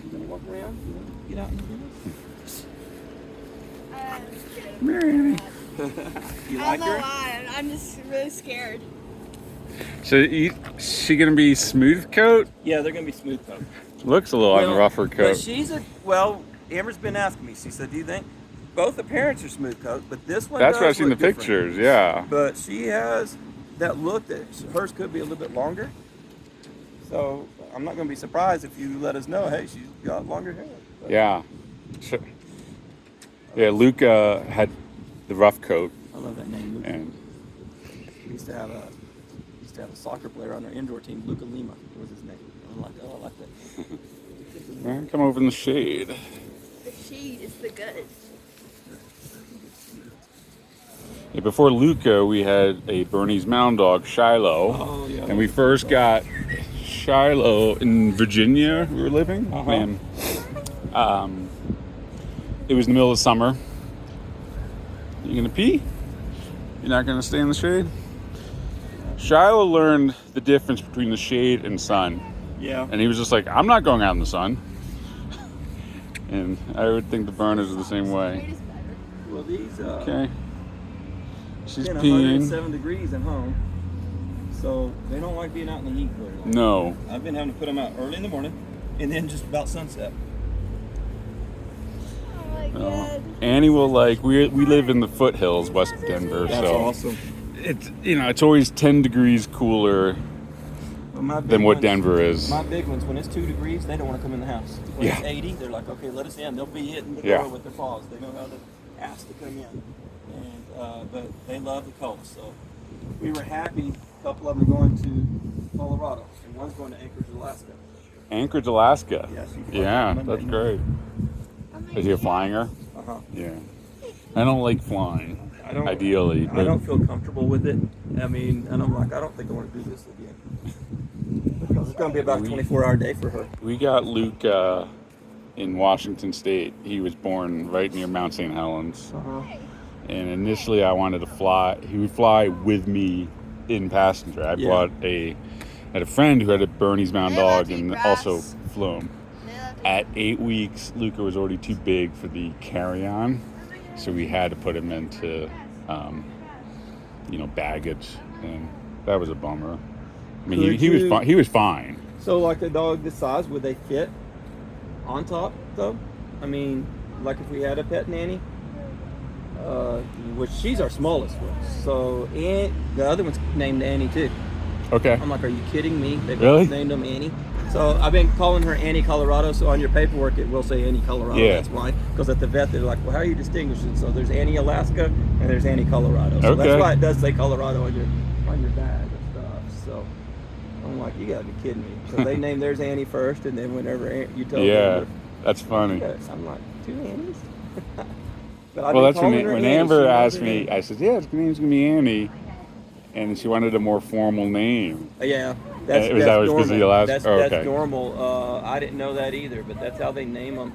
You gonna walk around? You wanna get out and do Come here, Annie. this? You I like don't know her? why. I'm just really scared. So, she gonna be smooth coat? Yeah, they're gonna be smooth coat. Looks a little on the rougher But coat. Amber's been asking me. She said, "Do you think both the parents are smooth coat, but this one?" That's does what I've seen the look different." pictures. Yeah. But she has that look that hers could be a little bit longer. So I'm not gonna be surprised if you let us know. Hey, she's got longer hair. But Yeah. So- yeah. Luca had the rough coat, I love that name. Luca. and We used to have a soccer player on our indoor team. Luca Lima was his name. I like that. well, come over in the shade. The shade is the good. Yeah, before Luca, we had a Bernese Mountain Dog, Shiloh, Oh yeah. and we first got Shiloh in Virginia. We were living, Uh-huh. and it was in the middle of summer. You gonna pee? You're not gonna stay in the shade? Shiloh learned the difference between the shade and sun, Yeah. and he was just like, "I'm not going out in the sun." And I would think the Berners are the same way. Shade is better. Well, these Okay. She's been peeing. 107 degrees at home, so they don't like being out in the heat very long. No. I've been having to put them out early in the morning, and then just about sunset. Oh my No. god. Annie will like we live in the foothills west of Denver, That's so awesome. it's it's always 10 degrees cooler But my big than what ones- Denver is. My big ones, when it's 2 degrees, they don't want to come in the house. When Yeah. it's 80, they're like, okay, let us in. They'll be hitting the Yeah. door with their paws. They know how to ask to come in. And but they love the cold. So we were happy. A couple of them are going to Colorado, and one's going to Anchorage, Alaska. Anchorage, Alaska. Yeah, she's Yeah, flying that's Monday. great. Is he a flying? Uh-huh. Yeah. I don't like flying. I don't. Ideally, I but don't feel comfortable with it. I mean, and I'm like, I don't think I want to do this again. Because it's going to be about a 24-hour day for her. we got Luke in Washington State. He was born right near Mount St. Helens. Uh-huh. And initially I wanted to fly. He would fly with me in passenger. I had a friend who had a Bernese Mountain They love Dog to eat and grass. also flew him. They love to- At 8 weeks, Luca was already too big for the carry-on, so we had to put him into, baggage, and that was a bummer. I mean, Could he was you- fine. He was fine. So, like a dog this size, would they fit on top, though? I mean, like if we had a pet nanny, which she's our smallest one. So, and the other one's named Annie too. Okay. I'm like, are you kidding me? They Really? named them Annie. So I've been calling her Annie Colorado. So on your paperwork, it will say Annie Colorado. Yeah. That's why. Because at the vet, they're like, well, how are you distinguishing? So there's Annie Alaska and there's Annie Colorado. So Okay. that's why it does say Colorado on your bag and stuff. So I'm like, you gotta be kidding me. So they named theirs Annie first, and then whenever you tell Yeah, them, that's funny. I'm like, 2 Annies. But I've Well, been that's calling her when Annie. Amber She asked knows her me. name. I said, "Yeah, his name's gonna be Annie," and she wanted a more formal name. Yeah, Was that was because of the last- That's, oh, that's okay. normal. I didn't know that either, but that's how they name them.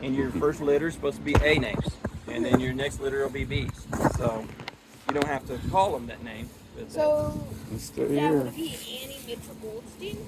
And your first litter is supposed to be A names, and then your next litter will be B's. So you don't have to call them that name. But So Let's stay that here. would be Annie Mitchell Goldstein.